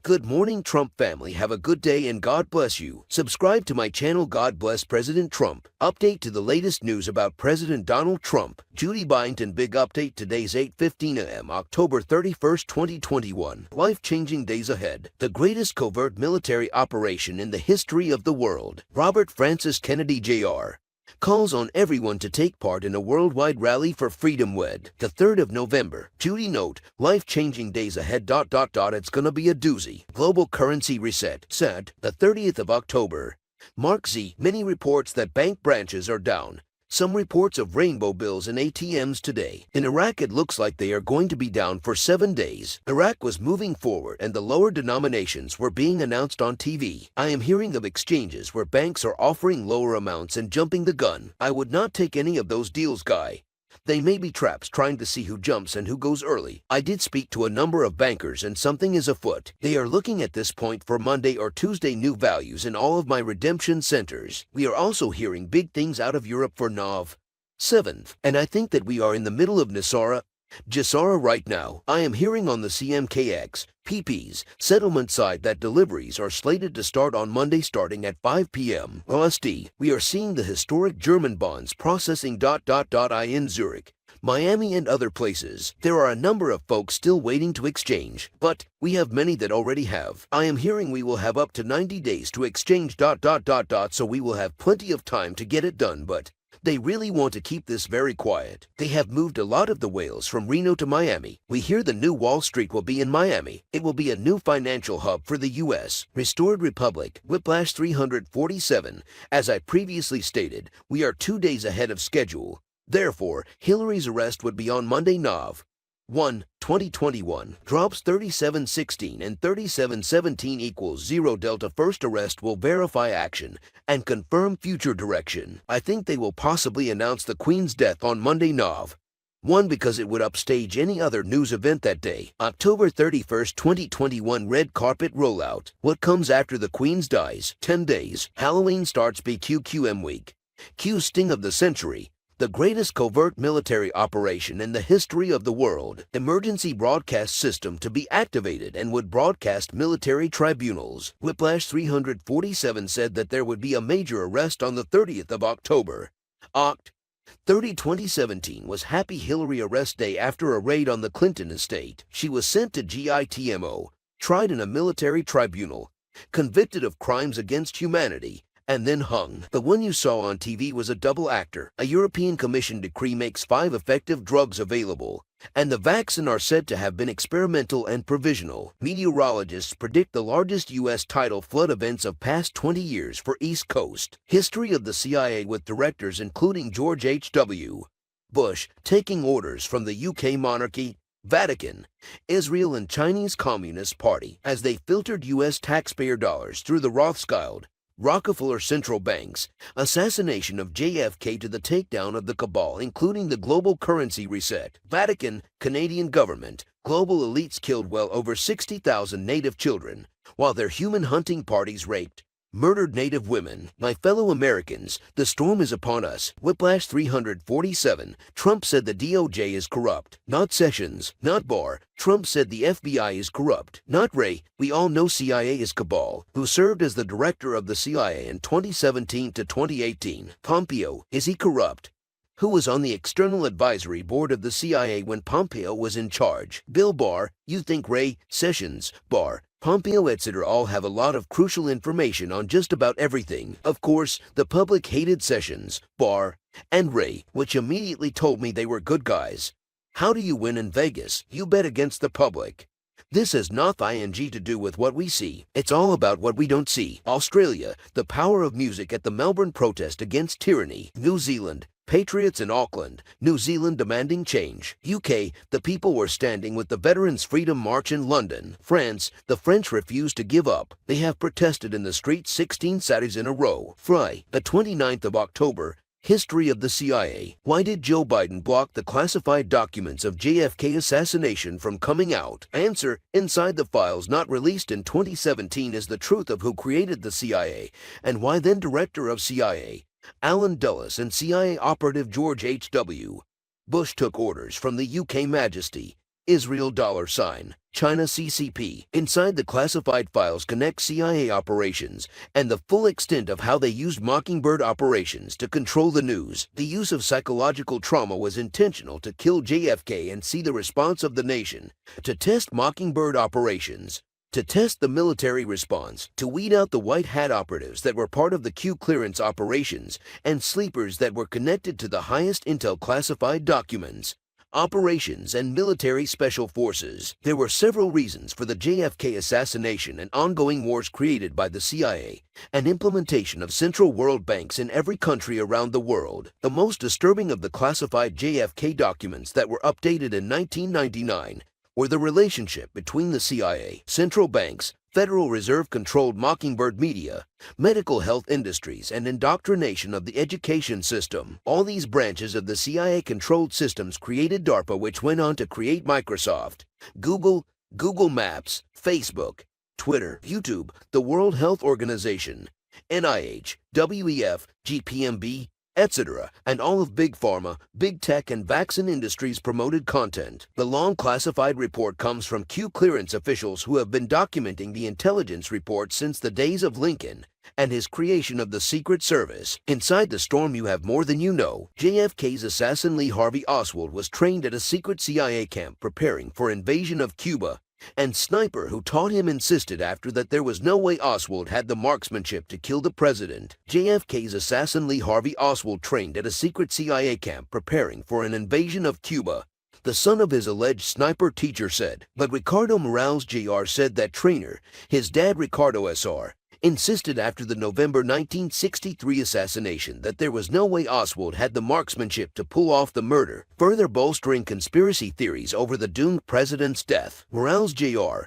Good morning, Trump family. Have a good day and God bless you. Subscribe to my channel. God bless President Trump. Update to the latest news about President Donald Trump. Judy Byington big update. Today's 8:15 a.m. October 31st, 2021. Life-changing days ahead. The greatest covert military operation in the history of the world. Robert Francis Kennedy Jr. calls on everyone to take part in a worldwide rally for freedom wed. The 3rd of November. Judy note, life-changing days ahead. It's gonna be a doozy. Global currency reset. Said, the 30th of October. Mark Z. Many reports that bank branches are down. Some reports of rainbow bills in ATMs today. In Iraq, it looks like they are going to be down for 7 days. Iraq was moving forward and the lower denominations were being announced on TV. I am hearing of exchanges where banks are offering lower amounts and jumping the gun. I would not take any of those deals, guy. They may be traps trying to see who jumps and who goes early. I did speak to a number of bankers and something is afoot. They are looking at this point for Monday or Tuesday new values in all of my redemption centers. We are also hearing big things out of Europe for NOV 7th, and I think that we are in the middle of Nisara Jisara right now. I am hearing on the CMKX PP's settlement side that deliveries are slated to start on Monday starting at 5 p.m. OST. We are seeing the historic German bonds processing. In Zurich, Miami and other places. There are a number of folks still waiting to exchange, but we have many that already have. I am hearing we will have up to 90 days to exchange. So we will have plenty of time to get it done, but they really want to keep this very quiet. They have moved a lot of the whales from Reno to Miami. We hear the new Wall Street will be in Miami. It will be a new financial hub for the U.S. Restored Republic, Whiplash 347. As I previously stated, we are 2 days ahead of schedule. Therefore, Hillary's arrest would be on Monday. Nov 1, 2021, drops 3716 and 3717 equals 0. Delta first arrest will verify action and confirm future direction. I think they will possibly announce the Queen's death on Monday. Nov 1 because it would upstage any other news event that day. October 31st, 2021, red carpet rollout. What comes after the Queen's dies? 10 days. Halloween starts. BQQM week. Q sting of the century. The greatest covert military operation in the history of the world. Emergency broadcast system to be activated and would broadcast military tribunals. Whiplash 347 said that there would be a major arrest on the 30th of October. Oct. 30, 2017 was Happy Hillary arrest day after a raid on the Clinton estate. She was sent to GITMO, tried in a military tribunal, convicted of crimes against humanity, and then hung. The one you saw on TV was a double actor. A European Commission decree makes 5 effective drugs available, and the vaccine are said to have been experimental and provisional. Meteorologists predict the largest U.S. tidal flood events of past 20 years for East Coast. History of the CIA with directors including George H.W. Bush, taking orders from the UK monarchy, Vatican, Israel and Chinese Communist Party as they filtered U.S. taxpayer dollars through the Rothschild, Rockefeller central banks, assassination of JFK to the takedown of the cabal including the global currency reset, Vatican, Canadian government, global elites killed well over 60,000 native children, while their human hunting parties raped, murdered native women. My fellow Americans, the storm is upon us. Whiplash 347. Trump said the DOJ is corrupt. Not Sessions, not Barr. Trump said the FBI is corrupt. Not Wray. We all know CIA is cabal, who served as the director of the CIA in 2017 to 2018. Pompeo, is he corrupt? Who was on the external advisory board of the CIA when Pompeo was in charge? Bill Barr. You think Wray, Sessions, Barr, Pompeo etc. all have a lot of crucial information on just about everything. Of course, the public hated Sessions, Barr, and Wray, which immediately told me they were good guys. How do you win in Vegas? You bet against the public. This has nothing to do with what we see. It's all about what we don't see. Australia, the power of music at the Melbourne protest against tyranny. New Zealand, patriots in Auckland, New Zealand demanding change. UK, the people were standing with the Veterans' Freedom March in London. France, the French refused to give up. They have protested in the streets 16 Saturdays in a row. Fry, the 29th of October. History of the CIA. Why did Joe Biden block the classified documents of JFK assassination from coming out? Answer, inside the files not released in 2017 is the truth of who created the CIA and why then director of CIA, Alan Dulles, and CIA operative George H.W. Bush took orders from the UK Majesty, Israel $, China CCP. Inside the classified files connect CIA operations and the full extent of how they used Mockingbird operations to control the news. The use of psychological trauma was intentional to kill JFK and see the response of the nation. To test Mockingbird operations, to test the military response, to weed out the white hat operatives that were part of the Q clearance operations and sleepers that were connected to the highest intel classified documents, operations, and military special forces. There were several reasons for the JFK assassination and ongoing wars created by the CIA and implementation of central world banks in every country around the world. The most disturbing of the classified JFK documents that were updated in 1999 were the relationship between the CIA, central banks, Federal Reserve-controlled Mockingbird media, medical health industries, and indoctrination of the education system. All these branches of the CIA-controlled systems created DARPA, which went on to create Microsoft, Google, Google Maps, Facebook, Twitter, YouTube, the World Health Organization, NIH, WEF, GPMB, etc., and all of Big Pharma, Big Tech, and vaccine industries promoted content. The long classified report comes from Q clearance officials who have been documenting the intelligence report since the days of Lincoln and his creation of the Secret Service. Inside the storm you have more than you know. JFK's assassin Lee Harvey Oswald was trained at a secret CIA camp preparing for invasion of Cuba, and sniper who taught him insisted after that there was no way Oswald had the marksmanship to kill the president. JFK's assassin Lee Harvey Oswald trained at a secret CIA camp preparing for an invasion of Cuba, the son of his alleged sniper teacher said. But Ricardo Morales Jr. said that trainer, his dad Ricardo SR, insisted after the November 1963 assassination that there was no way Oswald had the marksmanship to pull off the murder, further bolstering conspiracy theories over the doomed president's death. Morales Jr.,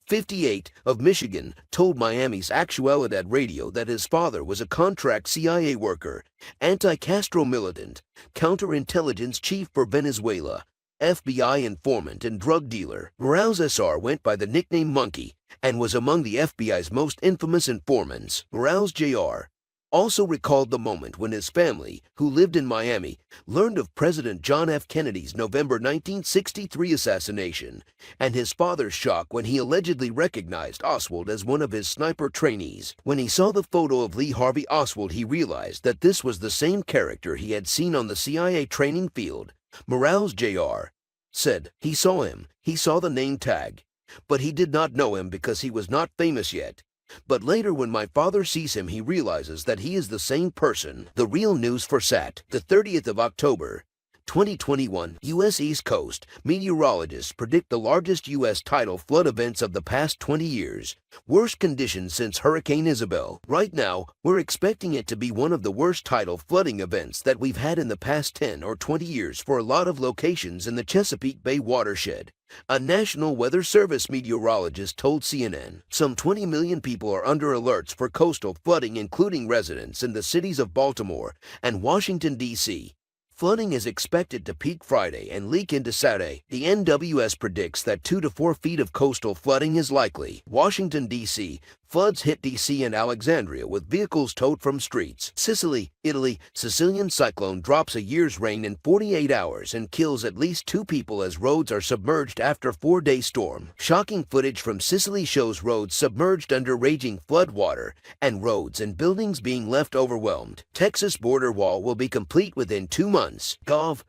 58, of Michigan, told Miami's Actualidad Radio that his father was a contract CIA worker, anti-Castro militant, counterintelligence chief for Venezuela, FBI informant, and drug dealer. Morales SR went by the nickname Monkey and was among the FBI's most infamous informants. Morales Jr. also recalled the moment when his family, who lived in Miami, learned of President John F. Kennedy's November 1963 assassination, and his father's shock when he allegedly recognized Oswald as one of his sniper trainees. When he saw the photo of Lee Harvey Oswald, he realized that this was the same character he had seen on the CIA training field. Morales Jr. said he saw him, he saw the name tag, but he did not know him because he was not famous yet. But later when my father sees him, he realizes that he is the same person. The real news for SAT, the 30th of October, 2021, U.S. East Coast meteorologists predict the largest U.S. tidal flood events of the past 20 years. Worst conditions since Hurricane Isabel. Right now, we're expecting it to be one of the worst tidal flooding events that we've had in the past 10 or 20 years for a lot of locations in the Chesapeake Bay watershed. A National Weather Service meteorologist told CNN some 20 million people are under alerts for coastal flooding, including residents in the cities of Baltimore and Washington, D.C. Flooding is expected to peak Friday and leak into Saturday. The NWS predicts that 2 to 4 feet of coastal flooding is likely. Washington, D.C. Floods hit D.C. and Alexandria with vehicles towed from streets. Sicily, Italy. Sicilian cyclone drops a year's rain in 48 hours and kills at least 2 people as roads are submerged after 4-day storm. Shocking footage from Sicily shows roads submerged under raging flood water and roads and buildings being left overwhelmed. Texas border wall will be complete within 2 months. Gov.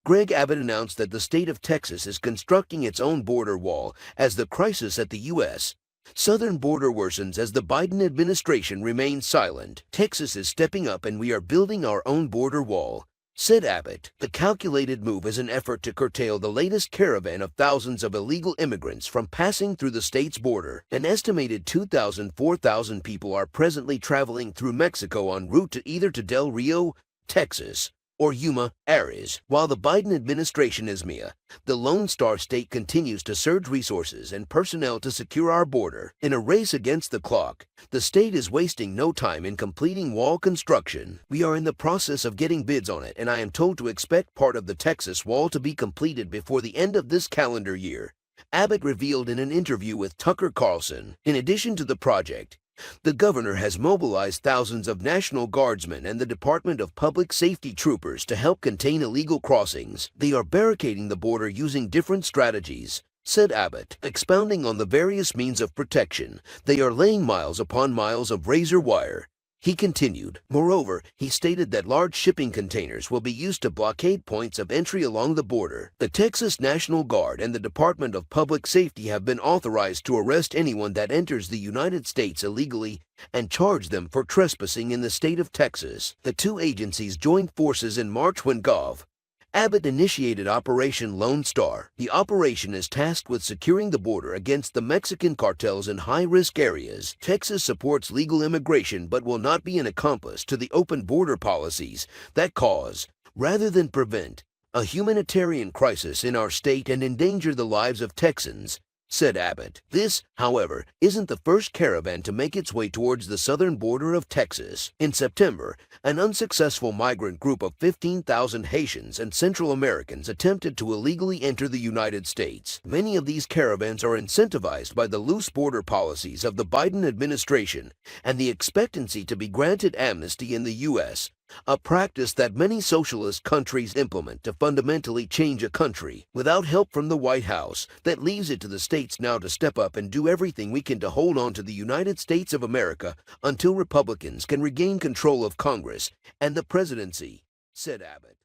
Greg Abbott announced that the state of Texas is constructing its own border wall as the crisis at the U.S. southern border worsens as the Biden administration remains silent. Texas is stepping up and we are building our own border wall, said Abbott. The calculated move is an effort to curtail the latest caravan of thousands of illegal immigrants from passing through the state's border. An estimated 4,000 people are presently traveling through Mexico en route to either to Del Rio, Texas, or Yuma, Arizona. While the Biden administration is the Lone Star State continues to surge resources and personnel to secure our border. In a race against the clock, the state is wasting no time in completing wall construction. We are in the process of getting bids on it, and I am told to expect part of the Texas wall to be completed before the end of this calendar year, Abbott revealed in an interview with Tucker Carlson. In addition to the project, The governor has mobilized thousands of National Guardsmen and the Department of Public Safety troopers to help contain illegal crossings. They are barricading the border using different strategies, said Abbott, expounding on the various means of protection. They are laying miles upon miles of razor wire. He continued. Moreover, he stated that large shipping containers will be used to blockade points of entry along the border. The Texas National Guard and the Department of Public Safety have been authorized to arrest anyone that enters the United States illegally and charge them for trespassing in the state of Texas. The two agencies joined forces in March when Gov. Abbott initiated Operation Lone Star. The operation is tasked with securing the border against the Mexican cartels in high-risk areas. Texas supports legal immigration but will not be an accomplice to the open border policies that cause, rather than prevent, a humanitarian crisis in our state and endanger the lives of Texans, said Abbott. This, however, isn't the first caravan to make its way towards the southern border of Texas. In September, an unsuccessful migrant group of 15,000 Haitians and Central Americans attempted to illegally enter the United States. Many of these caravans are incentivized by the loose border policies of the Biden administration and the expectancy to be granted amnesty in the U.S., a practice that many socialist countries implement to fundamentally change a country. Without help from the White House, that leaves it to the states now to step up and do everything we can to hold on to the United States of America until Republicans can regain control of Congress and the presidency, said Abbott.